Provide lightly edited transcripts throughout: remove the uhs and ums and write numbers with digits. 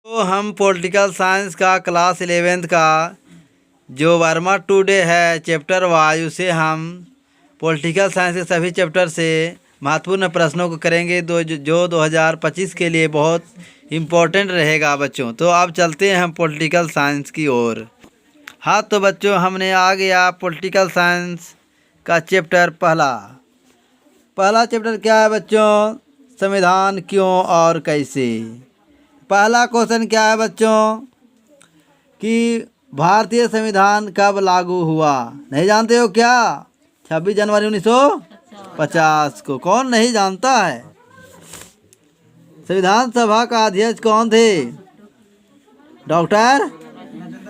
तो हम political science का क्लास 11th का जो वर्मा टुडे है चैप्टर वाइज, उसे हम पॉलिटिकल साइंस के सभी चैप्टर से महत्वपूर्ण प्रश्नों को करेंगे जो 2025 के लिए बहुत इम्पोर्टेंट रहेगा बच्चों। तो अब चलते हैं हम पॉलिटिकल साइंस की ओर। हाँ तो बच्चों, हमने आ गया पॉलिटिकल साइंस का चैप्टर पहला चैप्टर क्या है बच्चों? संविधान क्यों और कैसे। पहला क्वेश्चन क्या है बच्चों कि भारतीय संविधान कब लागू हुआ? नहीं जानते हो क्या? 26 जनवरी 1950 को। कौन नहीं जानता है? संविधान सभा का अध्यक्ष कौन थे? डॉक्टर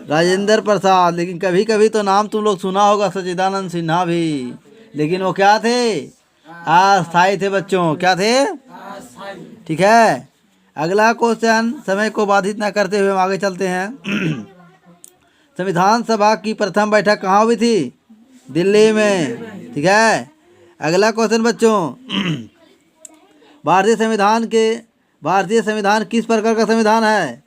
राजेंद्र प्रसाद। लेकिन कभी कभी तो नाम तुम लोग सुना होगा सच्चिदानंद सिन्हा भी, लेकिन वो क्या थे? अस्थायी थे बच्चों। क्या थे? ठीक है। अगला क्वेश्चन, समय को बाधित न करते हुए हम आगे चलते हैं। संविधान सभा की प्रथम बैठक कहाँ हुई थी? दिल्ली में। ठीक है। अगला क्वेश्चन बच्चों, भारतीय संविधान किस प्रकार का संविधान है?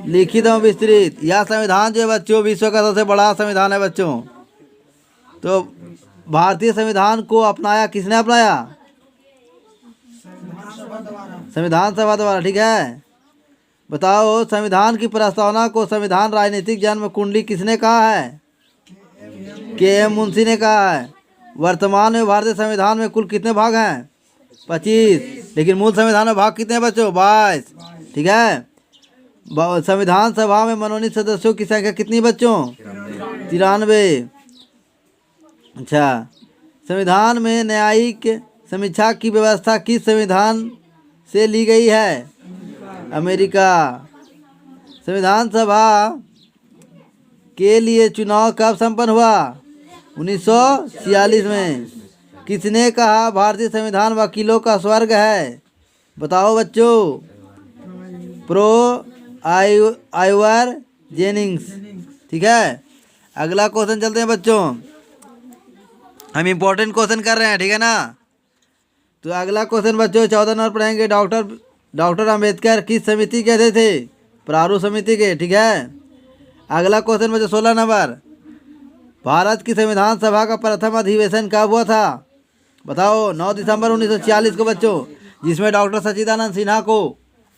लिखित एवं विस्तृत। यह संविधान जो है बच्चों विश्व का सबसे बड़ा संविधान है बच्चों। तो भारतीय संविधान को अपनाया किसने? अपनाया संविधान सभा द्वारा। ठीक है। बताओ, संविधान की प्रस्तावना को संविधान राजनीतिक जन्म कुंडली किसने कहा है? के.एम. मुंशी ने कहा है। वर्तमान में भारतीय संविधान में कुल कितने भाग हैं? 25। लेकिन मूल संविधान में भाग कितने हैं बच्चों? 22। ठीक है। संविधान सभा में मनोनीत सदस्यों की संख्या कितनी बच्चों? 93। अच्छा, संविधान में न्यायिक समीक्षा की व्यवस्था किस संविधान से ली गई है? अमेरिका। संविधान सभा के लिए चुनाव कब संपन्न हुआ? 1946 में। किसने कहा भारतीय संविधान वकीलों का स्वर्ग है? बताओ बच्चों। Pro Ivor Jennings. ठीक है। अगला क्वेश्चन चलते हैं बच्चों। हम इम्पोर्टेंट क्वेश्चन कर रहे हैं, ठीक है ना? तो अगला क्वेश्चन बच्चों 14 नंबर पढ़ेंगे। डॉक्टर अंबेडकर किस समिति के थे? प्रारूप समिति के। ठीक है। अगला क्वेश्चन बच्चों 16 नंबर, भारत की संविधान सभा का प्रथम अधिवेशन कब हुआ था? बताओ। 9 दिसंबर 1946 को बच्चों, जिसमें डॉक्टर सच्चिदानंद सिन्हा को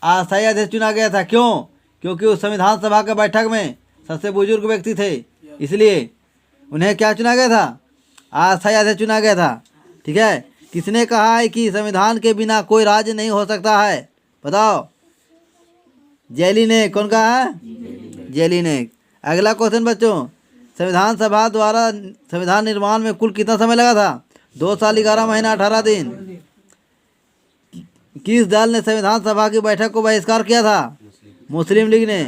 अस्थायी अध्यक्ष चुना गया था। क्यों? क्योंकि उस संविधान सभा के बैठक में सबसे बुजुर्ग व्यक्ति थे, इसलिए उन्हें क्या चुना गया था? अस्थायी अध्यक्ष चुना गया था। ठीक है। किसने कहा है कि संविधान के बिना कोई राज्य नहीं हो सकता है? बताओ। जेली ने। कौन कहा है? जेली ने। अगला क्वेश्चन बच्चों, संविधान सभा द्वारा संविधान निर्माण में कुल कितना समय लगा था? 2 साल 11 महीना 18 दिन। किस दल ने संविधान सभा की बैठक को बहिष्कार किया था? मुस्लिम लीग ने।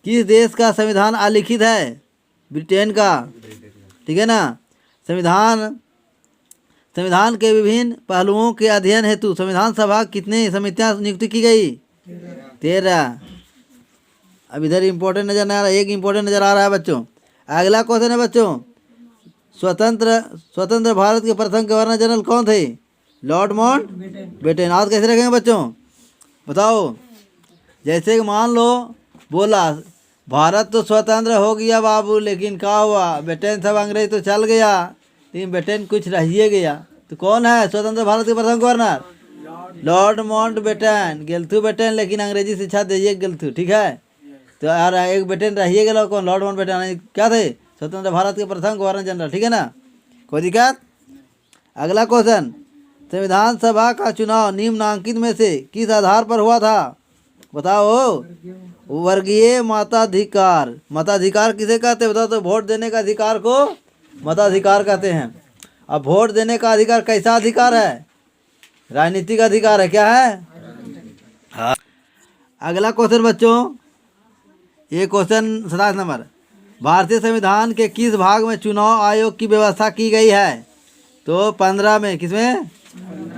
किस देश का संविधान अलिखित है? ब्रिटेन का। ठीक है ना। संविधान के विभिन्न पहलुओं के अध्ययन हेतु संविधान सभा कितनी समितियां नियुक्त की गई? 13। अब इधर इम्पोर्टेंट नजर नहीं आ रहा, एक इम्पोर्टेंट नजर आ रहा है बच्चों। अगला क्वेश्चन है बच्चों, स्वतंत्र भारत के प्रथम गवर्नर जनरल कौन थे? Lord Mountbatten. आज कैसे रखेंगे बच्चों? बताओ। जैसे कि मान लो बोला भारत तो स्वतंत्र हो गया बाबू, लेकिन क्या हुआ? ब्रिटेन सब अंग्रेज तो चल गया, लेकिन ब्रिटेन कुछ रहिए गया। तो कौन है स्वतंत्र भारत के प्रथम गवर्नर? Lord Mountbatten. गेल्थू बेटन, लेकिन अंग्रेजी शिक्षा दीजिए गेल्थू। ठीक है। तो यार एक बेटन रहिए गया। कौन? लॉर्ड माउंटबेटन क्या थे? स्वतंत्र भारत के प्रथम गवर्नर जनरल। ठीक है ना, कोई दिक्कत? अगला क्वेश्चन, संविधान सभा का चुनाव निम्नांकित में से किस आधार पर हुआ था? बताओ। वर्गीय मताधिकार। मताधिकार किसे कहते हैं? बताओ। तो वोट देने का अधिकार को मताधिकार कहते हैं। अब वोट देने का अधिकार कैसा अधिकार है? राजनीतिक अधिकार है। क्या है? हाँ। अगला क्वेश्चन बच्चों, ये क्वेश्चन 27 नंबर, भारतीय संविधान के किस भाग में चुनाव आयोग की व्यवस्था की गई है? तो 15 में। किसमें?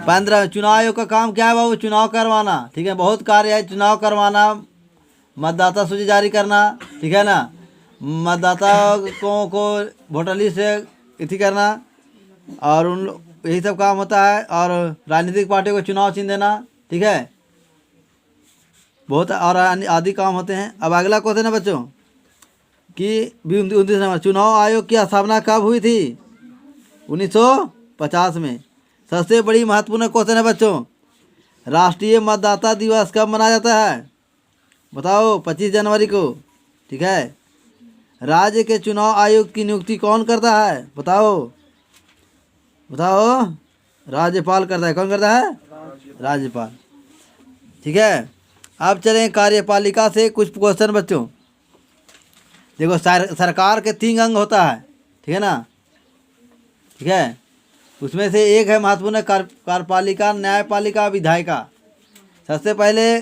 15 में। चुनाव आयोग का काम क्या है बाबू? चुनाव करवाना। ठीक है। बहुत कार्य है। चुनाव करवाना, मतदाता सूची जारी करना। ठीक है ना, मतदाता को वोटर लिस्ट से इति करना, और यही सब काम होता है। और राजनीतिक पार्टियों को चुनाव चिन्ह देना। ठीक है। बहुत और आदि काम होते हैं। अब अगला क्वेश्चन है बच्चों कि 29 नंबर, चुनाव आयोग की स्थापना कब हुई थी? 1950 में। सबसे बड़ी महत्वपूर्ण क्वेश्चन है बच्चों, राष्ट्रीय मतदाता दिवस कब मनाया जाता है? बताओ। 25 जनवरी को। ठीक है। राज्य के चुनाव आयोग की नियुक्ति कौन करता है? बताओ बताओ। राज्यपाल करता है। कौन करता है? राज्यपाल। ठीक है। अब चलें कार्यपालिका से कुछ क्वेश्चन बच्चों। देखो सरकार के 3 अंग होता है, ठीक है ना। ठीक है। उसमें से एक है महत्वपूर्ण कार्यपालिका, न्यायपालिका, विधायिका। सबसे पहले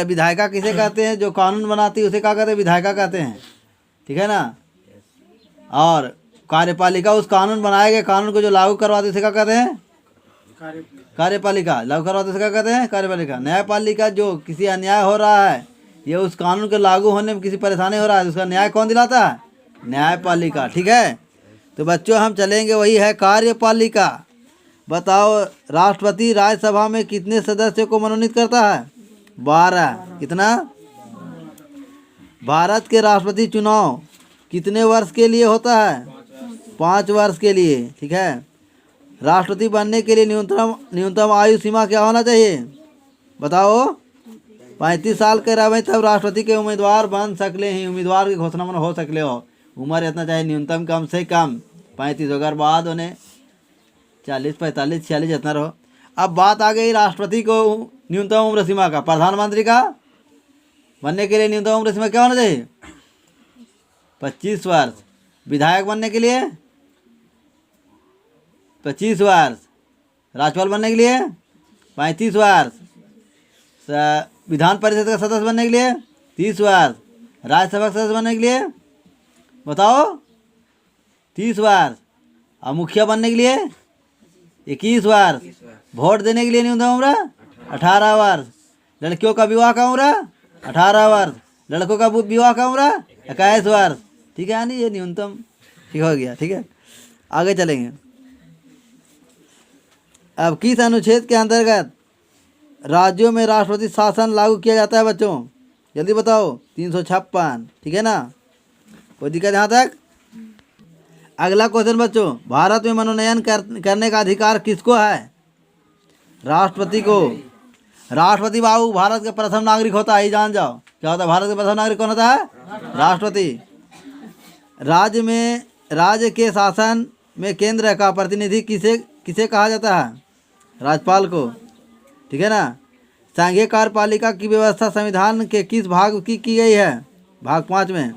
विधायिका किसे कहते हैं? जो कानून बनाती है उसे क्या कहते हैं? विधायिका कहते हैं। ठीक है ना। और कार्यपालिका उस कानून बनाए गए कानून को जो लागू करवाते उसे क्या कहते हैं? कार्यपालिका। लागू करवाते उसे क्या कहते हैं? कार्यपालिका। न्यायपालिका जो किसी अन्याय हो रहा है, ये उस कानून के लागू होने में किसी परेशानी हो रहा है, उसका न्याय कौन दिलाता है? न्यायपालिका। ठीक है। तो बच्चों हम चलेंगे, वही है कार्यपालिका। बताओ राष्ट्रपति राज्यसभा में कितने सदस्यों को मनोनीत करता है? 12। कितना? भारत के राष्ट्रपति चुनाव कितने वर्ष के लिए होता है? 5 वर्ष के लिए। ठीक है। राष्ट्रपति बनने के लिए न्यूनतम आयु सीमा क्या होना चाहिए? बताओ। 35 साल के रहे तब राष्ट्रपति के उम्मीदवार बन सकले ही, उम्मीदवार की घोषणा मन हो सकले हो। उम्र इतना चाहिए न्यूनतम कम से कम 35। अगर बाद उन्हें 40, 45, 46 इतना रहो। अब बात आ गई राष्ट्रपति को न्यूनतम उम्र सीमा का। प्रधानमंत्री का बनने के लिए न्यूनतम उम्र सीमा क्या होना चाहिए? 25 वर्ष। विधायक बनने के लिए 25 वर्ष। राज्यपाल बनने के लिए 35 वर्ष। विधान परिषद का सदस्य बनने के लिए 30 वर्ष। राज्यसभा का सदस्य बनने के लिए बताओ 30 वर्ष। और मुखिया बनने के लिए 21 वर्ष। वोट देने के लिए न्यूनतम उम्र 18 वर्ष। लड़कियों का विवाह का उम्र 18 वर्ष। लड़कों का विवाह का उम्र 21 वर्ष। ठीक है। यानी ये न्यूनतम ठीक हो गया। ठीक है। आगे चलेंगे। अब किस अनुच्छेद के अंतर्गत राज्यों में राष्ट्रपति शासन लागू किया जाता है बच्चों? जल्दी बताओ। 356। ठीक है ना। कोई दिक्कत यहाँ तक? अगला क्वेश्चन बच्चों, भारत में मनोनयन करने का अधिकार किसको है? राष्ट्रपति को। राष्ट्रपति बाबू भारत के प्रथम नागरिक होता है, ये जान जाओ। क्या होता है? भारत के प्रथम नागरिक कौन होता है? राष्ट्रपति। राज्य के शासन में केंद्र का प्रतिनिधि किसे कहा जाता है? राज्यपाल को। ठीक है ना। संघीय कार्यपालिका की व्यवस्था संविधान के किस भाग की गई है? भाग 5 में।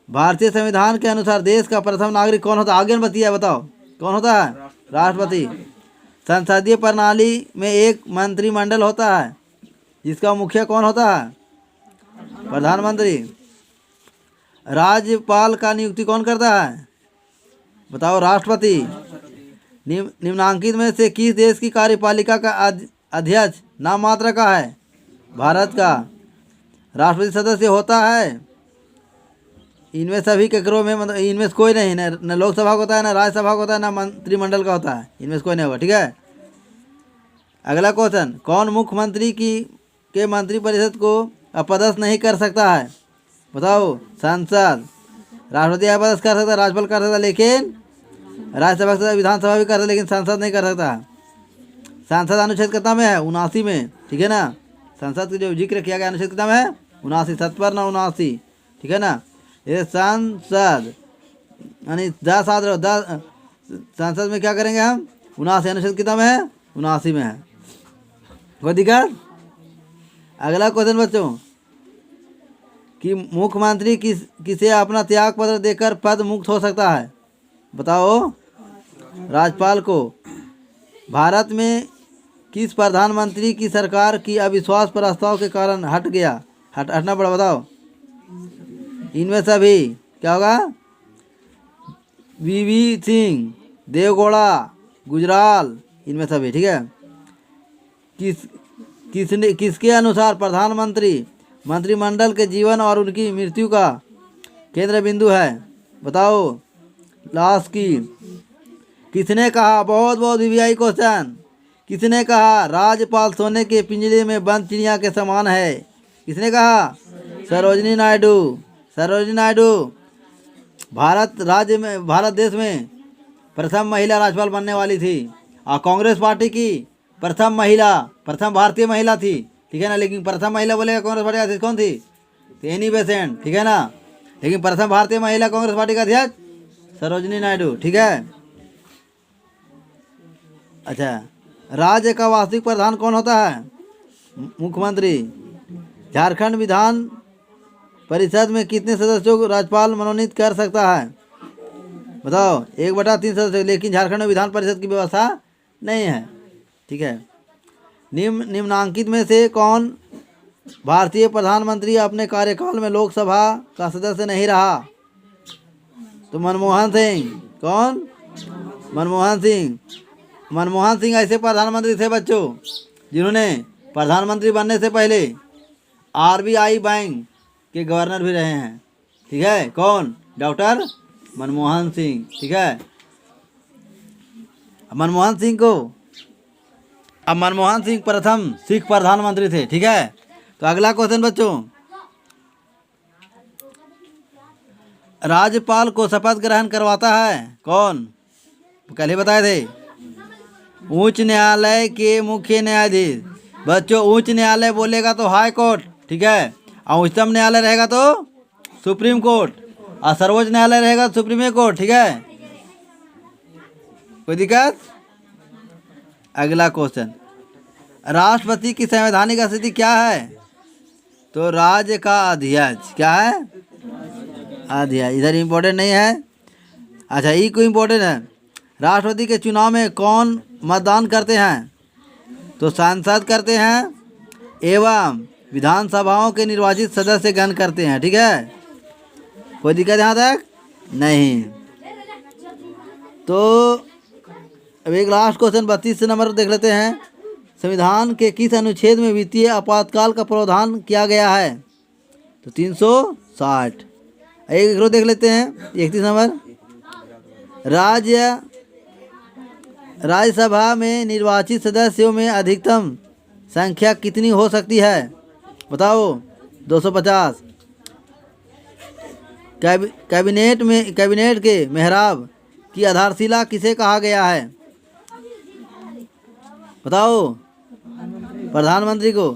भारतीय संविधान के अनुसार देश का प्रथम नागरिक कौन होता है? आगे बतिया बताओ। कौन होता है? राष्ट्रपति। संसदीय प्रणाली में एक मंत्रिमंडल होता है जिसका मुखिया कौन होता है? प्रधानमंत्री। राज्यपाल का नियुक्ति कौन करता है? बताओ। राष्ट्रपति। निम्नांकित में से किस देश की कार्यपालिका का अध्यक्ष नाम मात्र का है? भारत का। राष्ट्रपति सदस्य होता है इनमें सभी के करो में, मतलब इनमें से कोई नहीं, न लोकसभा का होता है, न राज्यसभा का होता है, न मंत्रिमंडल का होता है। इनमें से कोई नहीं होगा। ठीक है। अगला क्वेश्चन, कौन मुख्यमंत्री के मंत्रिपरिषद को अपदस्थ नहीं कर सकता है? बताओ। संसद। राष्ट्रपति अपदस्थ कर सकता है, राज्यपाल कर सकता है, लेकिन राज्यसभा से विधानसभा भी कर सकता है, लेकिन संसद नहीं कर सकता। संसद अनुच्छेद कितना में है? 79 में। ठीक है ना। संसद का जो जिक्र किया गया अनुच्छेद कितना में है? 79। 70 ना 79। ठीक है ना। ये संसद यानी 10 याद रहो। 10 संसद में क्या करेंगे हम? 79। अनुच्छेद कितना में है? 79 में है। कोई दिक्कत? अगला क्वेश्चन बच्चों कि मुख्यमंत्री किसे अपना त्याग पत्र देकर पद मुक्त हो सकता है? बताओ। राज्यपाल को। भारत में किस प्रधानमंत्री की सरकार की अविश्वास प्रस्ताव के कारण हटना पड़ा? बताओ। इनमें सभी क्या होगा? वीवी सिंह, देवगौड़ा, गुजराल, इनमें सभी। ठीक है। किसके अनुसार प्रधानमंत्री मंत्रिमंडल के जीवन और उनकी मृत्यु का केंद्र बिंदु है? बताओ। लास्ट की। किसने कहा? बहुत वीवीआई क्वेश्चन। किसने कहा राज्यपाल सोने के पिंजरे में बंद चिड़िया के समान है? किसने कहा? सरोजिनी नायडू। सरोजिनी नायडू भारत देश में प्रथम महिला राज्यपाल बनने वाली थी और कांग्रेस पार्टी की प्रथम भारतीय महिला थी, ठीक है ना। लेकिन प्रथम महिला बोलेगा कांग्रेस पार्टी का अध्यक्ष कौन थी? एनी बेसेंट, ठीक है ना। लेकिन प्रथम भारतीय महिला कांग्रेस पार्टी का अध्यक्ष सरोजिनी नायडू, ठीक है। अच्छा, राज्य का वास्तविक प्रधान कौन होता है? मुख्यमंत्री। झारखंड विधान परिषद में कितने सदस्यों को राज्यपाल मनोनीत कर सकता है? बताओ। 1/3 सदस्य। लेकिन झारखंड में विधान परिषद की व्यवस्था नहीं है, ठीक है। निम्नांकित में से कौन भारतीय प्रधानमंत्री अपने कार्यकाल में लोकसभा का सदस्य नहीं रहा? तो मनमोहन सिंह। कौन? मनमोहन सिंह। मनमोहन सिंह ऐसे प्रधानमंत्री थे बच्चों जिन्होंने प्रधानमंत्री बनने से पहले आरबीआई बैंक के गवर्नर भी रहे हैं, ठीक है। कौन? डॉक्टर मनमोहन सिंह, ठीक है। मनमोहन सिंह प्रथम सिख प्रधानमंत्री थे, ठीक है। तो अगला क्वेश्चन बच्चों, राज्यपाल को शपथ ग्रहण करवाता है कौन? कल ही बताए थे। उच्च न्यायालय के मुख्य न्यायाधीश। बच्चों उच्च न्यायालय बोलेगा तो हाई कोर्ट, ठीक है। और उच्चतम न्यायालय रहेगा तो सुप्रीम कोर्ट, और सर्वोच्च न्यायालय रहेगा सुप्रीम कोर्ट, ठीक है। कोई दिक्कत? अगला क्वेश्चन, राष्ट्रपति की संवैधानिक स्थिति क्या है? तो राज्य का अध्यक्ष। क्या है? अध्यक्ष। इधर इम्पोर्टेंट नहीं है। अच्छा, ये कोई इम्पोर्टेंट है। राष्ट्रपति के चुनाव में कौन मतदान करते हैं? तो सांसद करते हैं एवं विधानसभाओं के निर्वाचित सदस्य गण करते हैं, ठीक है। कोई दिक्कत यहाँ तक? नहीं। तो अब एक लास्ट क्वेश्चन 32 नंबर देख लेते हैं। संविधान के किस अनुच्छेद में वित्तीय आपातकाल का प्रावधान किया गया है? तो 360। एक रो देख लेते हैं 31 नंबर। राज्यसभा में निर्वाचित सदस्यों में अधिकतम संख्या कितनी हो सकती है? बताओ। 250। कैबिनेट के मेहराब की आधारशिला किसे कहा गया है? बताओ। प्रधानमंत्री को।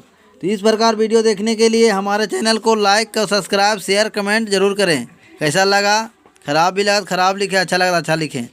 तो इस प्रकार वीडियो देखने के लिए हमारे चैनल को लाइक और सब्सक्राइब शेयर कमेंट जरूर करें। कैसा लगा? खराब भी लगा खराब लिखें, अच्छा लगा अच्छा लिखें।